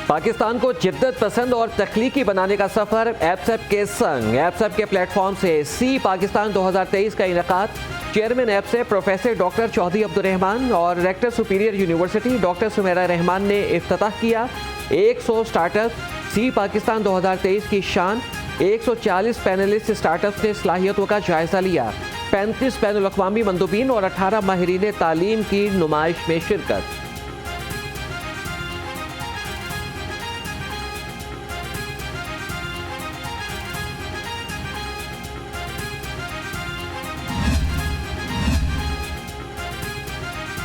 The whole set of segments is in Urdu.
پاکستان کو جدت پسند اور تخلیقی بنانے کا سفر ایپسپ کے سنگ. ایپسپ کے پلیٹ فارم سے سی پاکستان 2023 کا انعقاد. چیئرمین ایپسپ پروفیسر ڈاکٹر چودھری عبدالرحمان اور rector superior university doctor Sameera Rahman نے افتتاح کیا. 100 سٹارٹ اپ سی پاکستان 2023 کی شان. 140 پینلسٹ سٹارٹ اپس نے صلاحیتوں کا جائزہ لیا. 35 بین الاقوامی مندوبین اور 18 ماہرین تعلیم کی نمائش میں شرکت.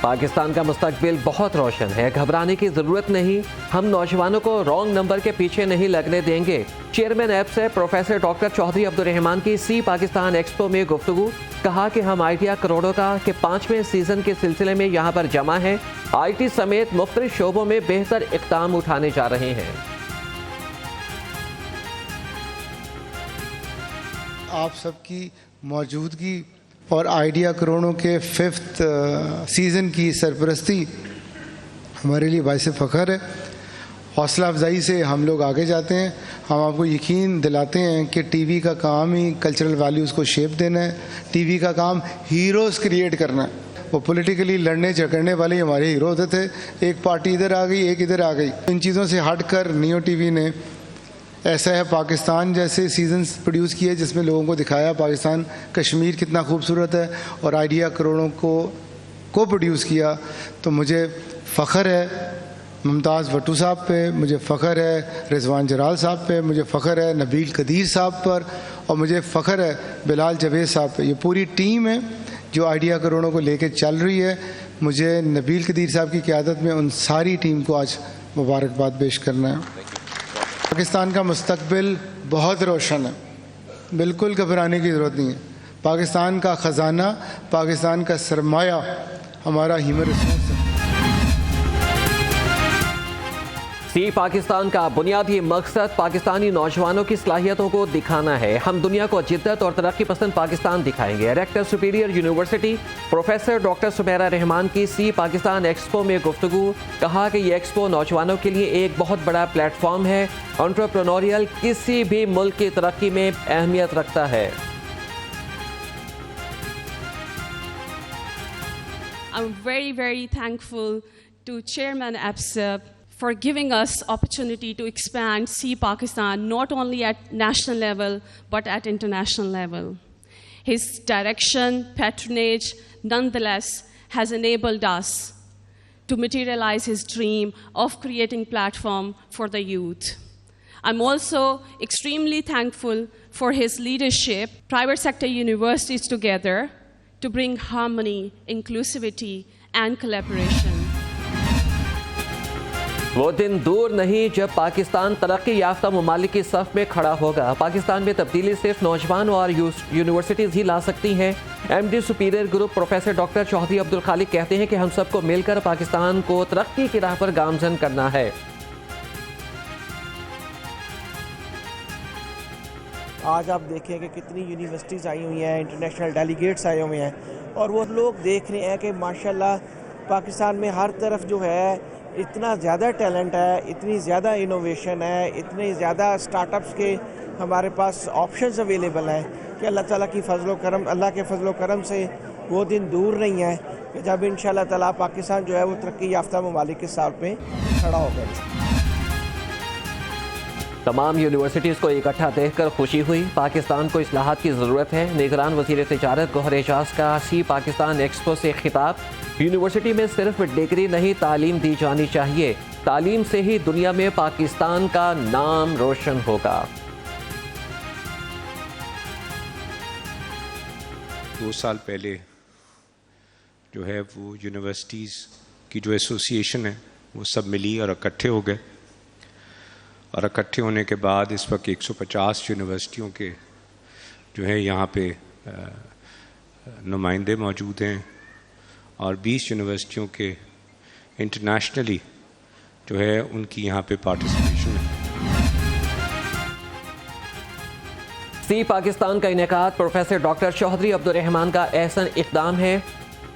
پاکستان کا مستقبل بہت روشن ہے, گھبرانے کی ضرورت نہیں. ہم نوجوانوں کو رانگ نمبر کے پیچھے نہیں لگنے دیں گے. چیئرمین ایپسپ پروفیسر ڈاکٹر چودھری عبدالرحمان کی سی پاکستان ایکسپو میں گفتگو. کہا کہ ہم آئیڈیا کروڑوں کا کے 5ویں سیزن کے سلسلے میں یہاں پر جمع ہیں. آئی ٹی سمیت مختلف شعبوں میں بہتر اقدام اٹھانے جا رہے ہیں. آپ سب کی موجودگی اور آئیڈیا کروڑوں کے 5th سیزن کی سرپرستی ہمارے لیے باعث فخر ہے. حوصلہ افزائی سے ہم لوگ آگے جاتے ہیں. ہم آپ کو یقین دلاتے ہیں کہ ٹی وی کا کام ہی کلچرل ویلیوز کو شیپ دینا ہے. ٹی وی کا کام ہیروز کریٹ کرنا ہے. وہ پولیٹیکلی لڑنے جھگڑنے والے ہمارے ہیرو ہوتے تھے. ایک پارٹی ادھر آ گئی, ایک ادھر آ گئی. ان چیزوں سے ہٹ کر نیو ٹی وی نے ایسا ہے پاکستان جیسے سیزنز پروڈیوس کیے جس میں لوگوں کو دکھایا پاکستان کشمیر کتنا خوبصورت ہے, اور آئیڈیا کروڑوں کو پروڈیوس کیا. تو مجھے فخر ہے ممتاز بھٹو صاحب پہ, مجھے فخر ہے رضوان جلال صاحب پہ, مجھے فخر ہے نبیل قدیر صاحب پر, اور مجھے فخر ہے بلال جاوید صاحب پہ. یہ پوری ٹیم ہے جو آئیڈیا کروڑوں کو لے کے چل رہی ہے. مجھے نبیل قدیر صاحب کی قیادت میں ان ساری ٹیم کو آج مبارکباد پیش کرنا ہے. پاکستان کا مستقبل بہت روشن ہے, بالکل گھبرانے کی ضرورت نہیں ہے. پاکستان کا خزانہ, پاکستان کا سرمایہ ہمارا ہیومن ریسورس ہے. سی پاکستان کا بنیادی مقصد پاکستانی نوجوانوں کی صلاحیتوں کو دکھانا ہے. ہم دنیا کو جدت اور ترقی پسند پاکستان دکھائیں گے. Rector superior university professor doctor Sameera Rahman کی سی پاکستان ایکسپو میں گفتگو. کہا کہ یہ ایکسپو نوجوانوں کے لیے ایک بہت بڑا پلیٹ فارم ہے. انٹرپرینوریل کسی بھی ملک کی ترقی میں اہمیت رکھتا ہے. I'm very thankful to Chairman APSEP for giving us opportunity to expand See Pakistan not only at national level but at international level. His direction, patronage, nonetheless has enabled us to materialize his dream of creating platform for the youth. I'm also extremely thankful for his leadership, private sector universities together to bring harmony, inclusivity and collaboration. وہ دن دور نہیں جب پاکستان ترقی یافتہ ممالک کی صف میں کھڑا ہوگا. پاکستان میں تبدیلی صرف نوجوان اور یونیورسٹیز ہی لا سکتی ہیں. M D Superior Group professor doctor Chaudhry Abdul Khaliq کہتے ہیں کہ ہم سب کو مل کر پاکستان کو ترقی کی راہ پر گامزن کرنا ہے. آج آپ دیکھیں کہ کتنی یونیورسٹیز آئی ہوئی ہیں, انٹرنیشنل ڈیلیگیٹس آئے ہوئے ہیں, اور وہ لوگ دیکھ رہے ہیں کہ ماشاءاللہ پاکستان میں ہر طرف جو ہے اتنا زیادہ ٹیلنٹ ہے, اتنی زیادہ انوویشن ہے, اتنے زیادہ سٹارٹ اپس کے ہمارے پاس آپشنز اویلیبل ہیں کہ اللہ تعالیٰ کی فضل و کرم, اللہ کے فضل و کرم سے وہ دن دور نہیں ہے کہ جب انشاءاللہ تعالیٰ پاکستان جو ہے وہ ترقی یافتہ ممالک کے ساتھ میں کھڑا ہوگا. تمام یونیورسٹیز کو اکٹھا دیکھ کر خوشی ہوئی. پاکستان کو اصلاحات کی ضرورت ہے. نگران وزیر تجارت گوہر اعجاز کا سی پاکستان ایکسپو سے خطاب. یونیورسٹی میں صرف ڈگری نہیں تعلیم دی جانی چاہیے. تعلیم سے ہی دنیا میں پاکستان کا نام روشن ہوگا. 2 سال پہلے جو ہے وہ یونیورسٹیز کی جو ایسوسی ایشن ہے وہ سب ملی اور اکٹھے ہو گئے, اور اکٹھے ہونے کے بعد اس وقت 150 یونیورسٹیوں کے جو ہے یہاں پہ نمائندے موجود ہیں, اور 20 یونیورسٹیوں کے انٹرنیشنلی جو ہے ان کی یہاں پہ پارٹیسپیشن ہے. سی پاکستان کا انعقاد پروفیسر ڈاکٹر چودھری عبدالرحمان کا احسن اقدام ہے.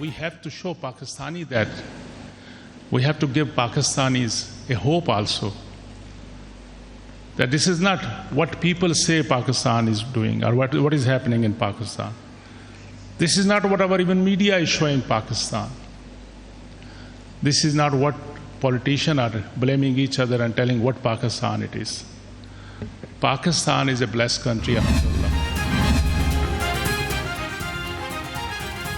We have to show Pakistani that we have to give Pakistanis a hope also. That this is not what people say Pakistan is doing or what is happening in Pakistan. This is not what our even media is showing Pakistan. This is not what politicians are blaming each other and telling what Pakistan it is. Pakistan is a blessed country, alhamdulillah.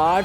8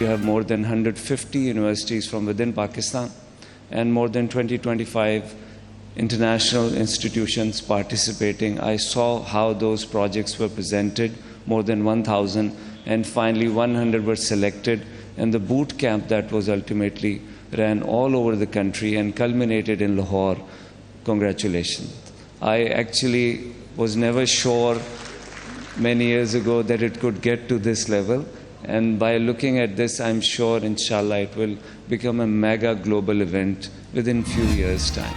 We have more than 150 universities from within Pakistan and more than 20-25 international institutions participating. I saw how those projects were presented, more than 1,000, and finally 100 were selected. And the boot camp that was ultimately ran all over the country and culminated in Lahore. Congratulations. I actually was never sure many years ago that it could get to this level. And by looking at this, I'm sure, inshallah, it will become a mega global event within few years' time.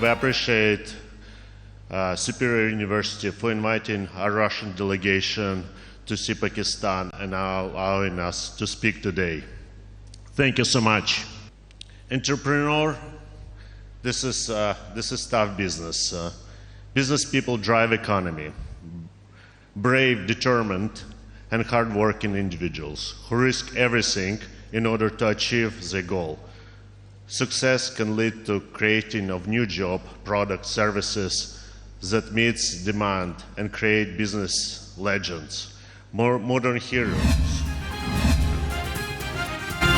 We appreciate Superior University for inviting our Russian delegation to see Pakistan and allowing us to speak today. Thank you so much. Entrepreneur, this is tough business. Business people drive economy. Brave, determined, and hardworking individuals who risk everything in order to achieve their goal. Success can lead to creating of new job, products, services that meets demand and create business legends. More modern heroes.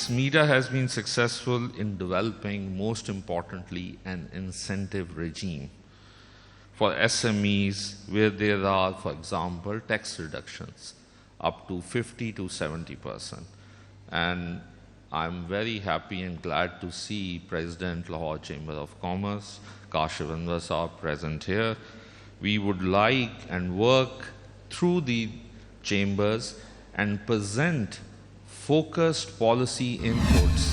SMEDA has been successful in developing, most importantly, an incentive regime for SMEs where there are, for example, tax reductions up to 50 to 70%. And I'm very happy and glad to see President Lahore Chamber of Commerce, Kashif Anwar Saab, present here. We would like and work through the chambers and present focused policy inputs.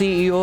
CEO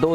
2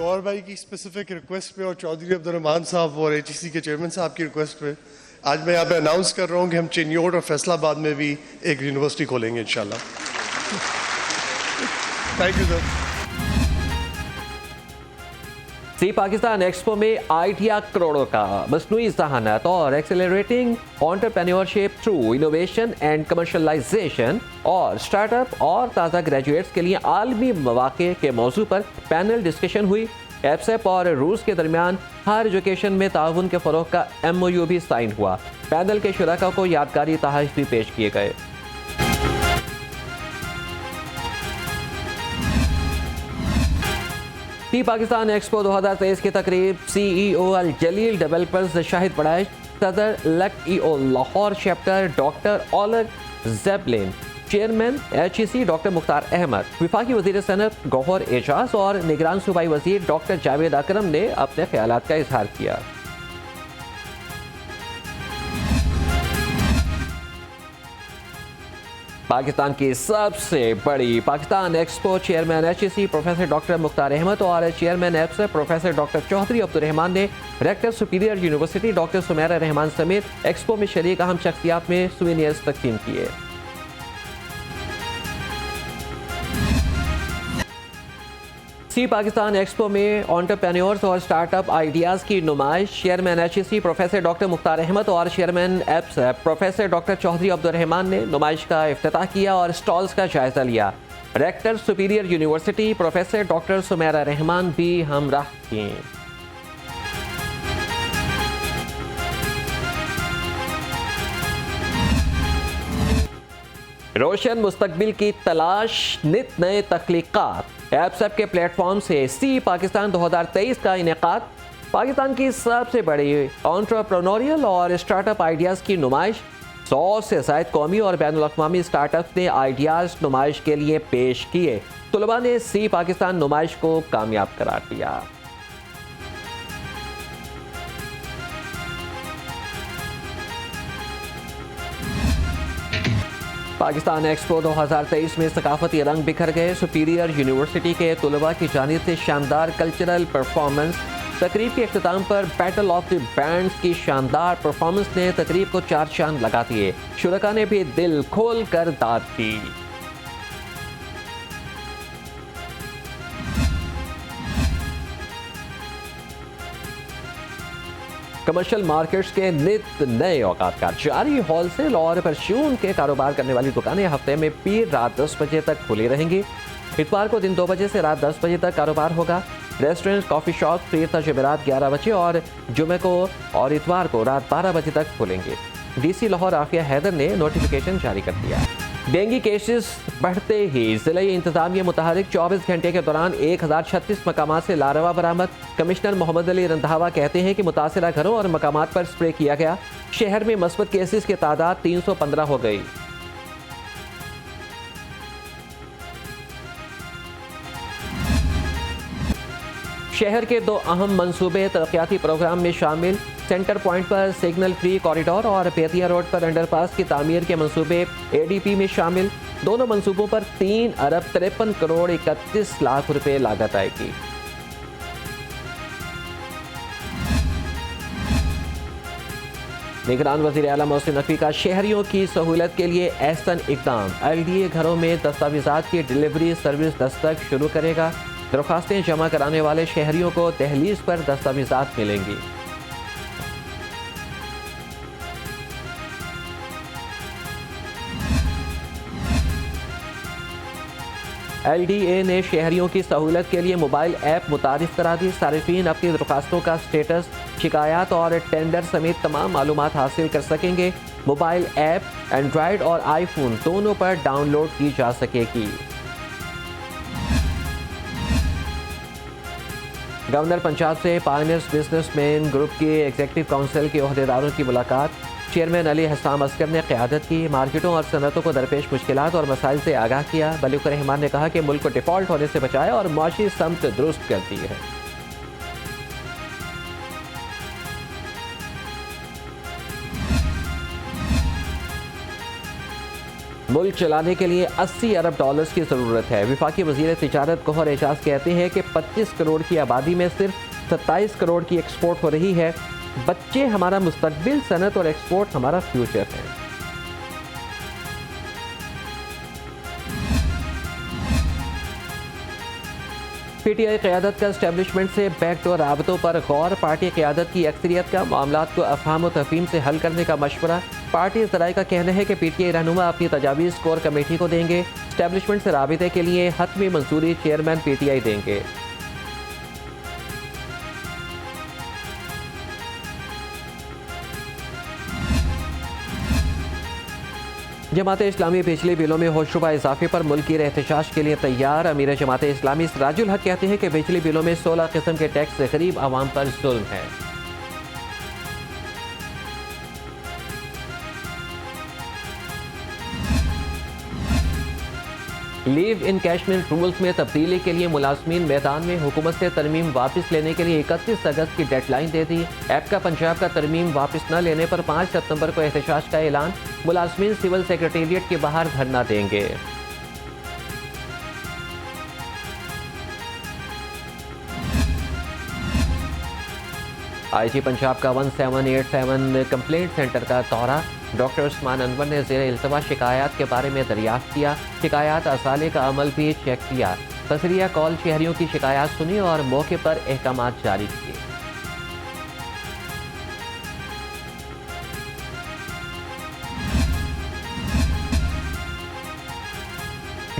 گور بھائی کی اسپیسیفک ریکویسٹ پہ اور چودھری عبدالرحمان صاحب اور HEC کے چیئرمین صاحب کی ریکویسٹ پہ آج میں یہاں پہ اناؤنس کر رہا ہوں کہ ہم چنیوٹ اور فیصلہ آباد میں بھی ایک یونیورسٹی کھولیں گے انشاءاللہ. Thank you sir. C Pakistan expo میں آئیڈیا کروڑوں کا، مصنوعی ذہانت اور accelerating entrepreneurship through innovation and commercialization اور اسٹارٹ اپ اور تازہ گریجویٹس کے لیے عالمی مواقع کے موضوع پر پینل ڈسکشن ہوئی. ایپسیپ اور روس کے درمیان ہائر ایجوکیشن میں تعاون کے فروغ کا MOU بھی سائن ہوا. پینل کے شرکاء کو یادگاری تحائف بھی پیش کیے گئے. سی پاکستان ایکسپو 2023 کی تقریب CEO الجلیل ڈیولپرز شاہد بڑائش، صدر elect EO Lahore chapter doctor Oleg Zeblin, chairman HEC doctor Mukhtar Ahmed, وفاقی وزیر صنعت گوہر اعجاز اور نگران صوبائی وزیر ڈاکٹر جاوید اکرم نے اپنے خیالات کا اظہار کیا. پاکستان کی سب سے بڑی Pakistan expo chairman HEC professor doctor Mukhtar Ahmed اور چیئرمین ایپسیپ پروفیسر ڈاکٹر چودھری عبدالرحمان نے rector superior university doctor Sameera Rahman سمیت ایکسپو میں شریک اہم شخصیات میں سوینئرز تقسیم کیے. سی پاکستان ایکسپو میں انٹرپرینیورز اور سٹارٹ اپ آئیڈیاز کی نمائش. Chairman HEC professor doctor Mukhtar Ahmed اور چیئرمین ایپسیپ پروفیسر ڈاکٹر چودھری عبدالرحمان نے نمائش کا افتتاح کیا اور سٹالز کا جائزہ لیا. Rector superior university professor doctor Sameera Rahman بھی ہمراہ تھیں. روشن مستقبل کی تلاش، نت نئے تخلیقات. ایپسیپ کے پلیٹ فارم سے سی پاکستان 2023 کا انعقاد. پاکستان کی سب سے بڑی انٹرپرینوریل اور اسٹارٹ اپ آئیڈیاز کی نمائش. 100 سے زائد قومی اور بین الاقوامی اسٹارٹ اپس نے آئیڈیاز نمائش کے لیے پیش کیے. طلباء نے سی پاکستان نمائش کو کامیاب قرار دیا. پاکستان ایکسپو 2023 میں ثقافتی رنگ بکھر گئے. سپیریئر یونیورسٹی کے طلباء کی جانب سے شاندار کلچرل پرفارمنس. تقریب کے اختتام پر بیٹل آف دی بینڈز کی شاندار پرفارمنس نے تقریب کو 4 چاند لگا دیے. شرکاء نے بھی دل کھول کر داد دی. کمرشل مارکیٹس کے نت نئے اوقات کا جاری. ہول سیل اور پرچون کے کاروبار کرنے والی دکانیں ہفتے میں پیر رات 10 بجے تک کھلی رہیں گی. اتوار کو دن 2 بجے سے رات 10 بجے تک کاروبار ہوگا. ریسٹورنٹ، کافی شاپ پیر تا جمعرات 11 بجے اور جمعے کو اور اتوار کو رات 12 بجے تک کھلیں گے. DC لاہور عافیہ حیدر نے نوٹیفیکیشن جاری کر دیا. ڈینگی کیسز بڑھتے ہی ضلعی انتظامیہ متحرک. 24 گھنٹے کے دوران 1036 مقامات سے لاروا برآمد. کمشنر محمد علی رندھاوا کہتے ہیں کہ متاثرہ گھروں اور مقامات پر سپرے کیا گیا. شہر میں مثبت کیسز کی تعداد 315 ہو گئی. شہر کے 2 اہم منصوبے ترقیاتی پروگرام میں شامل. سینٹر پوائنٹ پر سگنل فری کوریڈور اور بیتیا روڈ پر انڈر پاس کی تعمیر کے منصوبے ADP میں شامل. دونوں منصوبوں پر 3 ارب 53 کروڑ 31 لاکھ روپے لاگت آئے گی. نگران وزیر اعلیٰ محسن نقوی کا شہریوں کی سہولت کے لیے احسن اقدام. LDA گھروں میں دستاویزات کی ڈلیوری سروس دستک شروع کرے گا. درخواستیں جمع کرانے والے شہریوں کو دہلیز پر دستاویزات ملیں گی. LDA نے شہریوں کی سہولت کے لیے موبائل ایپ متعارف کرا دی. صارفین اپنی درخواستوں کا سٹیٹس، شکایات اور ٹینڈر سمیت تمام معلومات حاصل کر سکیں گے. موبائل ایپ اینڈرائیڈ اور آئی فون دونوں پر ڈاؤن لوڈ کی جا سکے گی. گورنر پنجاب سے پائنیئرز بزنس مین گروپ کی ایگزیکٹو کونسل کے عہدیداروں کی ملاقات. چیئرمین علی حسام عسکر نے قیادت کی. مارکیٹوں اور صنعتوں کو درپیش مشکلات اور مسائل سے آگاہ کیا. ملک الرحمان نے کہا کہ ملک کو ڈیفالٹ ہونے سے بچایا اور معاشی سمت درست کرتی ہے. ملک چلانے کے لیے 80 ارب ڈالرز کی ضرورت ہے۔ وفاقی وزیر تجارت گوہر اعجاز کہتے ہیں کہ 25 کروڑ کی آبادی میں صرف 27 کروڑ کی ایکسپورٹ ہو رہی ہے۔ بچے ہمارا مستقبل، صنعت اور ایکسپورٹ ہمارا فیوچر ہے۔ پی ٹی آئی قیادت کا اسٹیبلشمنٹ سے بیک ڈور رابطوں پر غور۔ پارٹی قیادت کی اکثریت کا معاملات کو افہام و تفہیم سے حل کرنے کا مشورہ۔ پارٹی ذرائع کا کہنا ہے کہ پی ٹی آئی رہنما اپنی تجاویز کور کمیٹی کو دیں گے۔ اسٹیبلشمنٹ سے رابطے کے لیے حتمی منظوری چیئرمین پی ٹی آئی دیں گے۔ جماعت اسلامی بجلی بلوں میں ہوشربہ اضافے پر ملکی احتجاج کے لیے تیار۔ امیر جماعت اسلامی سراج الحق کہتے ہیں کہ بجلی بلوں میں 16 قسم کے ٹیکس سے غریب عوام پر ظلم ہے۔ لیو انکیشمنٹ رولز میں تبدیلی کے لیے ملازمین میدان میں۔ حکومت سے ترمیم واپس لینے کے لیے 31 اگست کی ڈیڈ لائن دے دی۔ ایپ کا پنجاب کا ترمیم واپس نہ لینے پر 5 ستمبر کو احتجاج کا اعلان۔ ملازمین سول سیکریٹریٹ کے باہر دھرنا دیں گے۔ آئی جی پنجاب کا 1787 کمپلینٹ سینٹر کا دورہ۔ ڈاکٹر عثمان انور نے زیر التوا شکایات کے بارے میں دریافت کیا۔ شکایات ازالے کا عمل بھی چیک کیا۔ تذکرہ کال شہریوں کی شکایات سنی اور موقع پر احکامات جاری کیے۔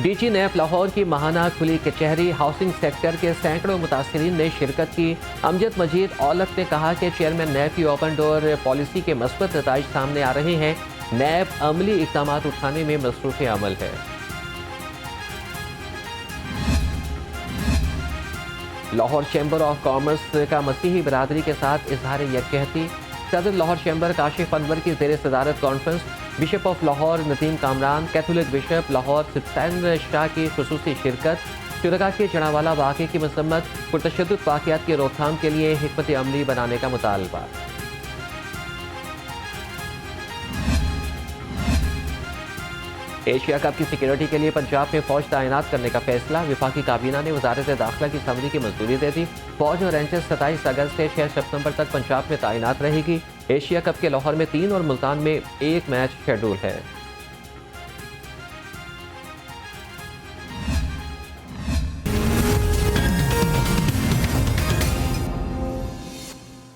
ڈی جی نیب لاہور کی ماہانہ کھلی کچہری۔ ہاؤسنگ سیکٹر کے سینکڑوں متاثرین نے شرکت کی۔ امجد مجید اولک نے کہا کہ چیئرمین نیب کی اوپن ڈور پالیسی کے مثبت نتائج سامنے آ رہے ہیں۔ نیب عملی اقدامات اٹھانے میں مصروف عمل ہے۔ لاہور چیمبر آف کامرس کا مسیحی برادری کے ساتھ اظہار یکجہتی۔ صدر لاہور چیمبر کاشف انور کی زیر صدارت conference. Bishop of Lahore Nadeem Kamran, catholic bishop Lahore Sebastian Shah کی خصوصی شرکت۔ شرکاء کے جڑاوالا واقعے کی مذمت۔ پرتشدد واقعات کی روک تھام کے لیے حکمت عملی بنانے کا مطالبہ۔ ایشیا کپ کی سیکیورٹی کے لیے پنجاب میں فوج تعینات کرنے کا فیصلہ۔ وفاقی کابینہ نے وزارت داخلہ کی سمری کی منظوری دے دی۔ فوج اور رینجرز 27 اگست سے 6 ستمبر تک پنجاب میں تعینات رہے گی۔ ایشیا کپ کے لاہور میں 3 اور ملتان میں 1 میچ شیڈول ہے۔